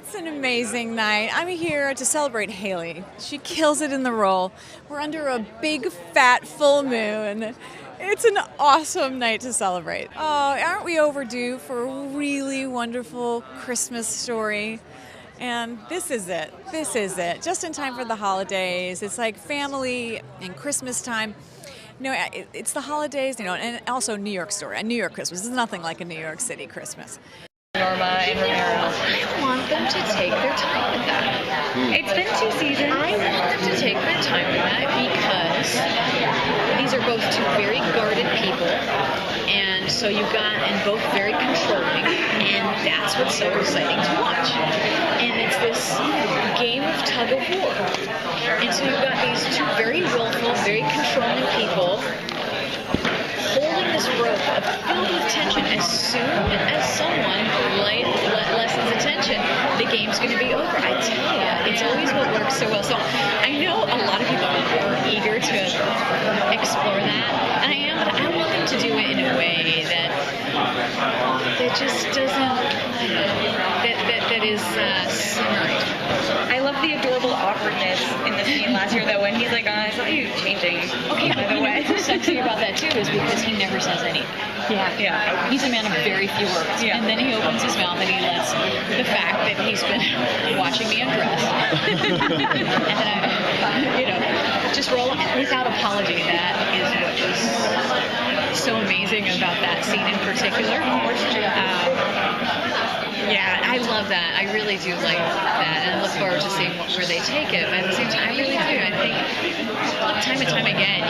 It's an amazing night. I'm here to celebrate Haley. She kills it in the role. We're under a big, fat, full moon. It's an awesome night to celebrate. Oh, aren't we overdue for a really wonderful Christmas story? And this is it. This is it. Just in time for the holidays. It's like family and Christmas time. It's the holidays, and also New York story. A New York Christmas. There's nothing like a New York City Christmas. Norma and Vera. I want them to take their time with that. It's been 2 seasons. I want them to take their time with that because these are both two very guarded people, and so both very controlling, and that's what's so exciting to watch. And it's this game of tug of war. And so you've got these two very willful, very controlling people holding this rope filled with tension. As soon as someone lessens the tension, the game's going to be over. I tell you, it's always what works so well. So I know a lot of people are eager to explore that, and I am, but I want them to do it in a way that just doesn't, that is simmering. I love the adorable awkwardness in the scene last year, though, when he's like, I saw you changing. Okay, by the way. What's sexy about that, too, is because he never says anything. Yeah. He's a man of very few words. Yeah. And then he opens his mouth and he lets the fact that he's been watching me undress. and just roll without apology. That is what was so amazing about that scene in particular. Yeah, I love that. I really do like that, and I look forward to seeing where they take it. But at the same time, I really do. I think time and time again,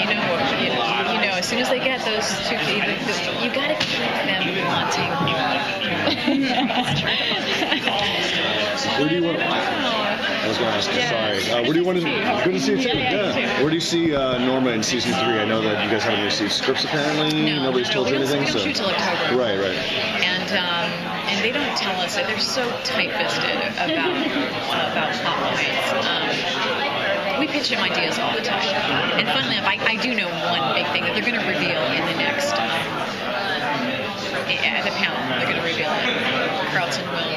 as soon as they get those two people, you got to keep them wanting. Where do you want? I was going to ask. Sorry. Where do you want to? Good to see you too. Yeah. Where do you see Norma in season 3? I know that you guys haven't received scripts apparently. No, Nobody's told you anything. We don't shoot till October. Right. And they don't tell us that. They're so tight-fisted about plot points. We pitch them ideas all the time. And funnily enough, I do know one big thing that they're going to reveal in the next, at the panel, they're going to reveal it. Carlton will.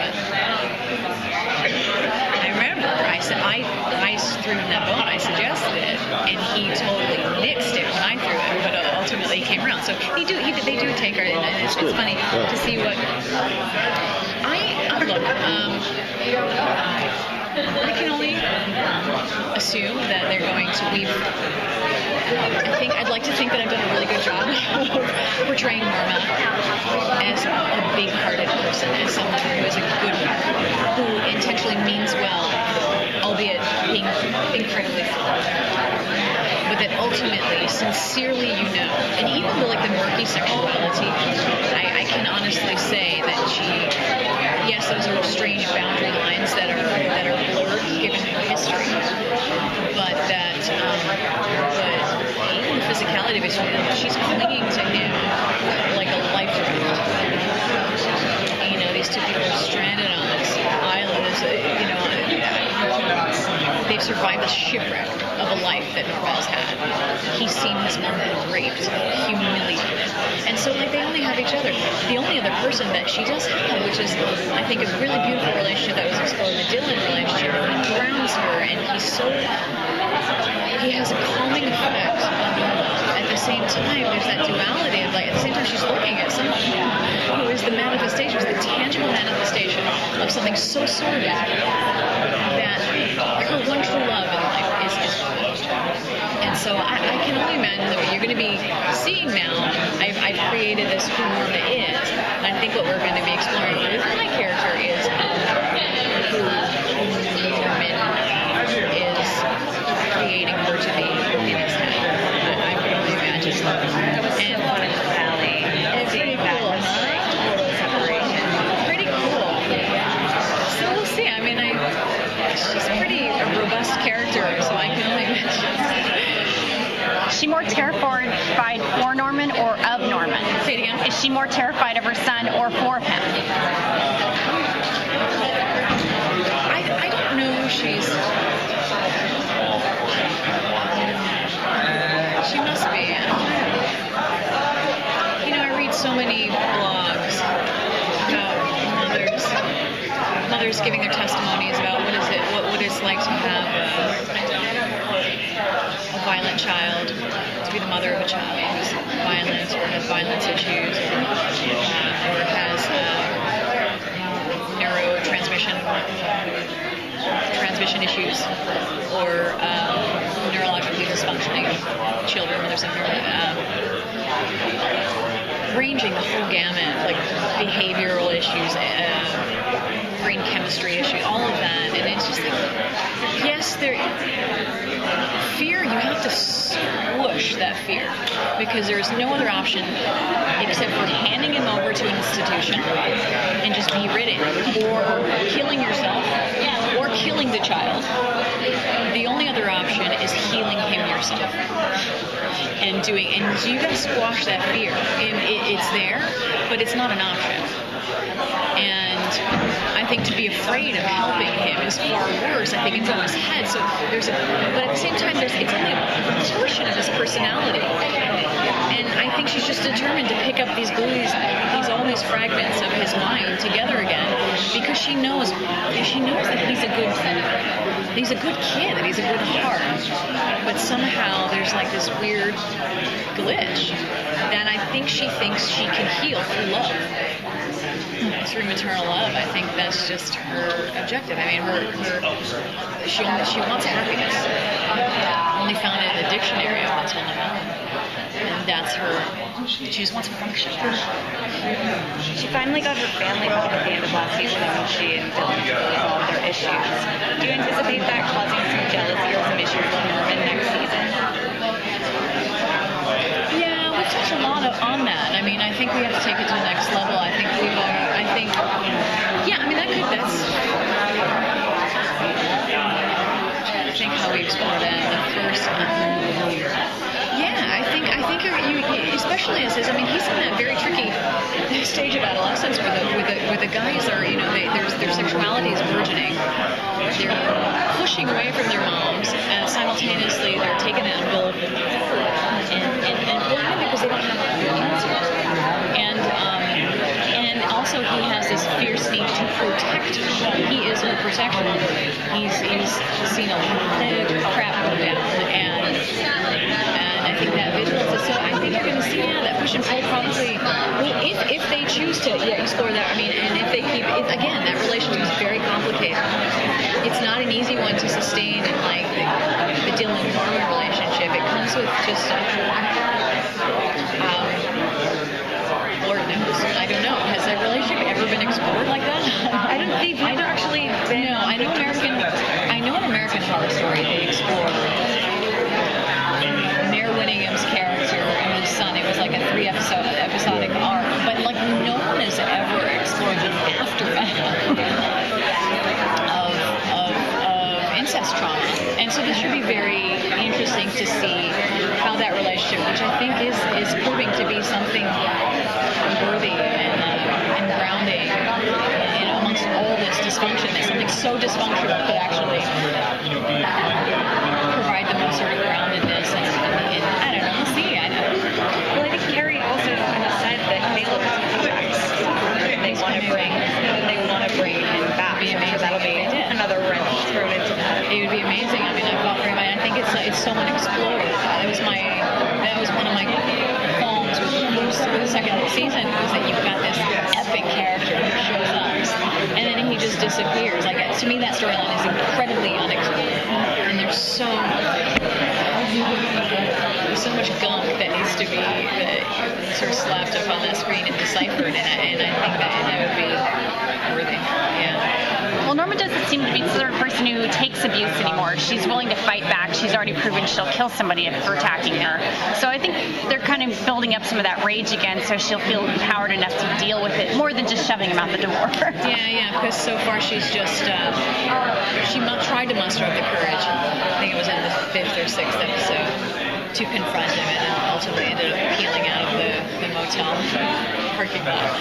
I remember, I said, I threw him that bone, I suggested it, and he totally nixed it when I threw it, but ultimately he came around. So they do take her, and it's funny to see what, I can only assume that they're going to weave. I'd like to think that I've done a really good job of portraying Norma as a big-hearted person, as someone who is a good one, who intentionally means well, albeit being incredibly flawed. But that ultimately, sincerely, and even the murky sexuality, I can honestly say that yes, those are strange boundary lines that are blurred given her history, but that even the physicality between them, she's clinging to him like a life raft. These two people are stranded on this island. They've survived the shipwreck of a life that Norma's had. He's seen his mom raped, humiliated, and so they only have each other. The only other person that she does have, which is, I think, a really beautiful relationship that was explored, the Dylan relationship, grounds her, and he has a calming effect on Norma. At the same time, there's that duality of at the same time she's looking at someone who is the manifestation, the tangible manifestation of something so sordid that her one true love in life is finished. And so I can only imagine that what you're going to be seeing now, I've created this who Norma is, and I think what we're going to be exploring with my character is who Norman is creating her to be in his head. I can only imagine. That was so fun in the valley. It's pretty cool, Pretty cool. So we'll see. She's a robust character, so I can only imagine. Is she more terrified for Norman or of Norman? Say it again. Is she more terrified of her son or for him? I don't know who she's. She must be. I read so many blogs about mothers giving their time testimonies about what it's like to have a violent child, to be the mother of a child who's violent or has violence issues or has transmission issues or neurologically dysfunctioning children where there's ranging the whole gamut, like behavioral issues, brain chemistry issues, all of that. And it's just like, yes, fear, you have to squish that fear because there's no other option except for handing him over to an institution and just be ridden or killing yourself or killing the child. The only other option is healing him yourself. And so you gotta squash that fear. And it's there, but it's not an option. And I think to be afraid of helping him is far worse. I think it's on his head. So but at the same time, it's only a portion of his personality. And I think she's just determined to pick up all these fragments of his mind together again, because she knows that he's a good kid, that he's a good heart. But somehow there's like this weird glitch that I think she thinks she can heal through love. Through maternal love. I think that's just her objective. I mean, she wants happiness. Only found it in the dictionary up until now. And that's her. She just wants function. She finally got her family back at the end of last season when she and Dylan resolved their issues. Do you anticipate that causing some jealousy or some issues with Norman next season? Yeah, we've touched a lot on that. I mean, I think we have to take it to the next level. I think how we explored that in the first. I think you especially as I mean, he's in that very tricky stage of adolescence where the guys are, their sexuality is burgeoning. They're pushing away from their moms, and simultaneously they're taking that envelope and why? Because they don't have the answer. And also he has this fierce need to protect her. He is her protector. He's seen a lot of crap go down, and I think that vigilance is so. I think you're going to see that push and pull probably. Well, if they choose to explore that, I mean, and if they keep it again, that relationship is very complicated. It's not an easy one to sustain, and like the Dylan Norman relationship, it comes with just. Lord knows. I don't know. Has that relationship ever been explored like that? They've never actually been. No, I know in American Horror Story they explored Mayor Winningham's character and his son. It was like a 3-episodic arc, but like no one has ever explored the aftermath of incest trauma. And so this should be very interesting to see how that relationship, which I think is proving to be something worthy and grounding, amongst all this dysfunction. That something so dysfunctional could actually provide the most sort of groundedness and I don't know. We'll see. Well, I think Carrie also kind of said that Caleb is they want to bring him back. So that'll be another wrench thrown into that. It would be amazing. I mean, I thought very much. I think it's so unexplored. That was one of my qualms with the second season, was that you've got this epic character who shows up and then he just disappears. Like, to me, that storyline is incredibly unexplored, and there's so much gunk that needs to be sort of slapped up on that screen and deciphered, and I think that would be worthy. Yeah. Well, Norma doesn't seem to be the sort of person who takes abuse anymore. She's willing to fight back. She's already proven she'll kill somebody for attacking her. So I think they're kind of building up some of that rage again, so she'll feel empowered enough to deal with it more than just shoving him out the door. Yeah, because so far she's just she tried to muster up the courage. I think it was in the 5th or 6th episode to confront him, and then ultimately ended up peeling out of the motel parking lot.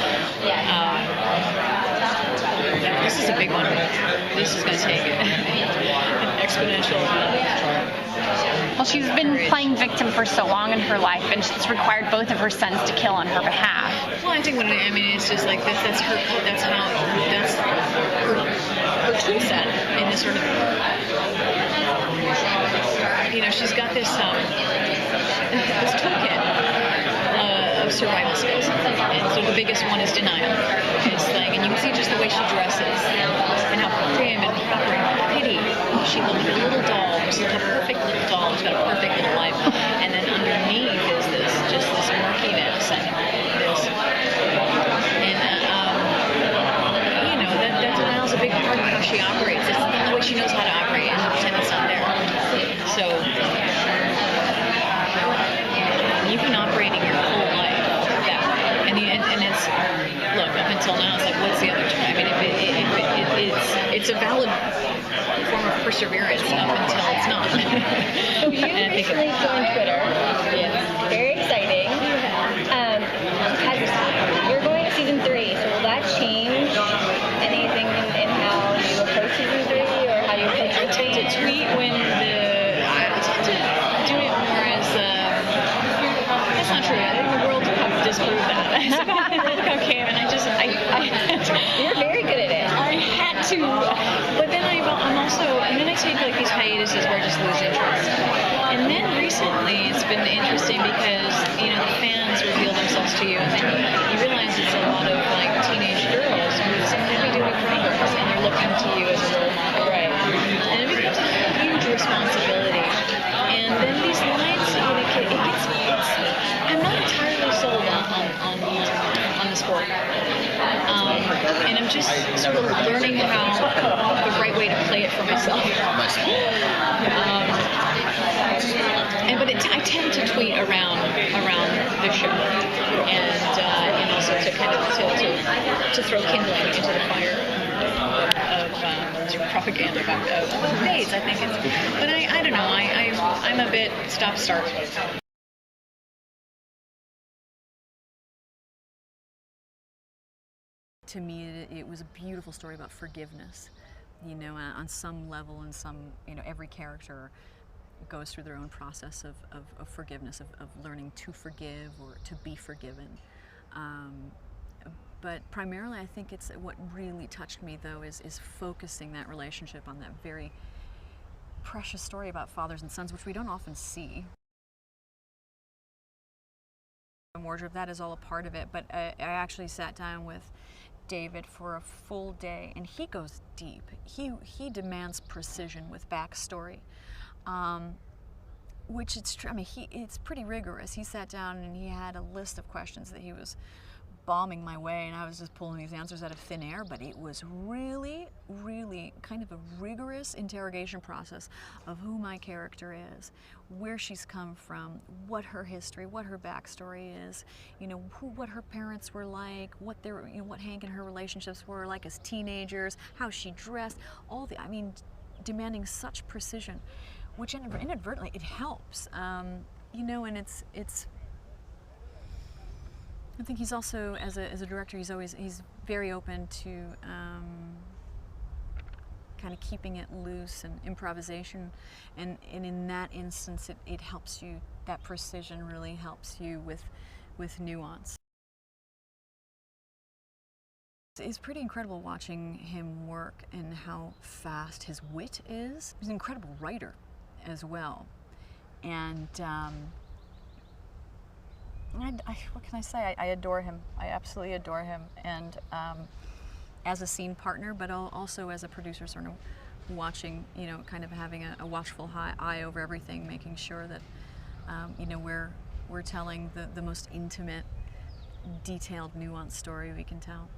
This is a big one. This is going to take an exponential. Well, she's been playing victim for so long in her life, and it's required both of her sons to kill on her behalf. Well, I think it's just like that's her her tool set in this sort of, she's got this toolkit of survival skills, and so the biggest one is denial. It's like, and you can see just the way she dresses and how prim and proper and pretty she looks, like a little doll, just like a perfect little doll who's got a perfect little life, and then underneath is this murkiness and this, and that denial's a big part of how she operates. It's the way she knows how to operate and pretend it's not there. So you've been operating your whole life that way, and it's, look, up until now it's like, what's the other term? I mean, it's a valid form of perseverance up until it's not. So you recently joined Twitter. Yeah. Very exciting. You're going to season 3, so will that change anything in how you approach season 3 or how you approach I tend to tweet when I tend to do it more as that's not true. I think the world probably disproved that. Okay, and You're very good at it. I had to, but then I'm also, and then I take like these hiatuses where I just lose interest. And then recently it's been interesting because, the fans reveal themselves to you, and then you realize it's a lot of like teenage girls who seem to be doing things, and they're looking to you as a role model. Right. And it becomes a huge responsibility. And then these lines, I'm not entirely sold on the sport. And I'm just sort of learning how the right way to play it for myself. I tend to tweet around the show, and also to kind of to throw kindling into the fire of propaganda of days. I think it's, but I don't know. I'm a bit stop-start. To me, it was a beautiful story about forgiveness. On some level, and every character goes through their own process of forgiveness, of learning to forgive or to be forgiven. But primarily, I think it's what really touched me, though, is focusing that relationship on that very precious story about fathers and sons, which we don't often see. Wardrobe, that is all a part of it, but I actually sat down with David for a full day, and he goes deep. He demands precision with backstory, which it's true. I mean, it's pretty rigorous. He sat down and he had a list of questions that he was bombing my way, and I was just pulling these answers out of thin air, but it was really, really kind of a rigorous interrogation process of who my character is, where she's come from, what her history, what her backstory is, what her parents were like, what Hank and her relationships were like as teenagers, how she dressed, demanding such precision, which inadvertently it helps, and it's. I think he's also, as a director, he's very open to kind of keeping it loose and improvisation, and in that instance, it helps you. That precision really helps you with nuance. It's pretty incredible watching him work and how fast his wit is. He's an incredible writer as well, and. What can I say? I adore him. I absolutely adore him, and as a scene partner, but also as a producer, sort of watching, kind of having a watchful eye over everything, making sure that we're telling the most intimate, detailed, nuanced story we can tell.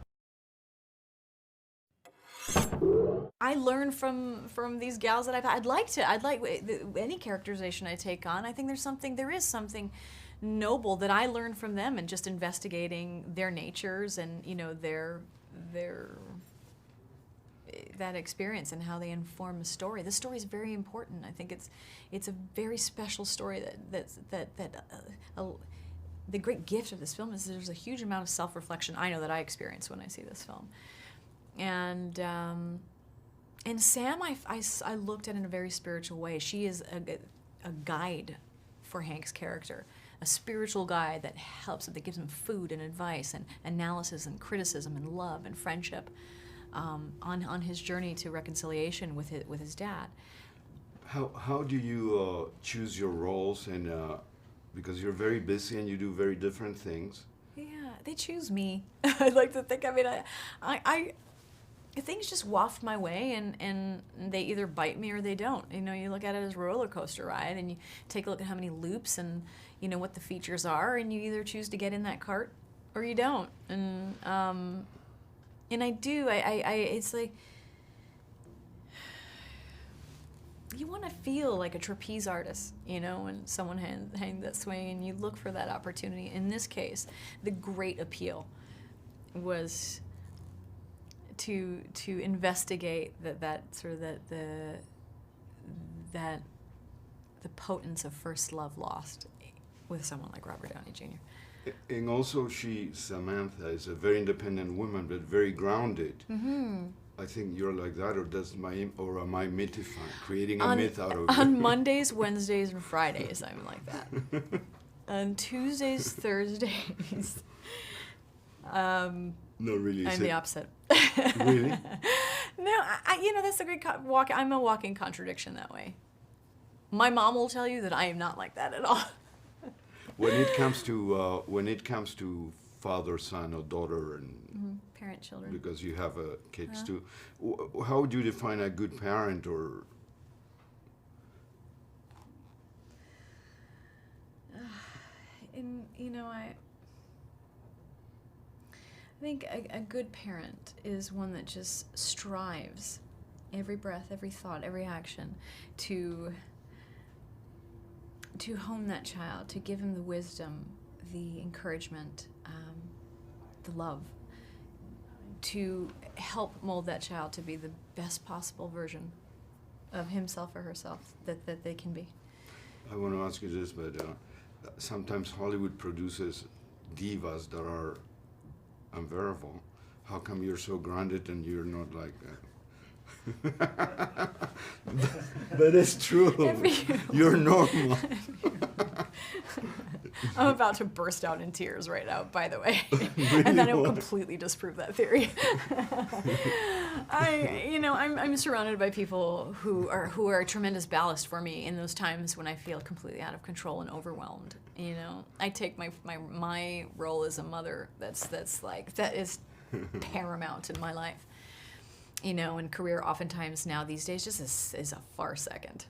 I learn from these gals that I'd like any characterization I take on. I think there is something noble that I learn from them, and just investigating their natures and their that experience and how they inform a story. This story is very important. I think it's a very special story the great gift of this film is there's a huge amount of self-reflection I know that I experience when I see this film. And Sam, I looked at in a very spiritual way. She is a guide for Hank's character, a spiritual guide that helps, that gives him food and advice and analysis and criticism and love and friendship. on his journey to reconciliation with his dad. How do you choose your roles, and because you're very busy and you do very different things? Yeah, they choose me. I like to think. I mean, I things just waft my way, and they either bite me or they don't. You know, you look at it as a roller coaster ride, and you take a look at how many loops and you know what the features are, and you either choose to get in that cart or you don't. And I do. It's like you want to feel like a trapeze artist, you know, when someone hangs that swing, and you look for that opportunity. In this case, the great appeal was to investigate that sort of the potence of first love lost with someone like Robert Downey Jr. And also, Samantha, is a very independent woman, but very grounded. Mm-hmm. I think you're like that, or am I mythifying, creating a myth out of it? On Mondays, Wednesdays, and Fridays, I'm like that. On Tuesdays, Thursdays, No, really. I'm the opposite. Really? No, you know, that's a great walk. I'm a walking contradiction that way. My mom will tell you that I am not like that at all. When it comes to father, son, or daughter, and parent, children. because you have kids too, how would you define a good parent? Or you know, I think a good parent is one that just strives every breath, every thought, every action to hone that child, to give him the wisdom, the encouragement, the love, to help mold that child to be the best possible version of himself or herself that they can be. I want to ask you this, but sometimes Hollywood produces divas that are unbearable. How come you're so grounded and you're not like that? But it's true. You're normal. I'm about to burst out in tears right now, by the way, and then it will completely disprove that theory. I'm surrounded by people who are a tremendous ballast for me in those times when I feel completely out of control and overwhelmed. You know, I take my role as a mother that is paramount in my life. You know, and career oftentimes now these days just is a far second.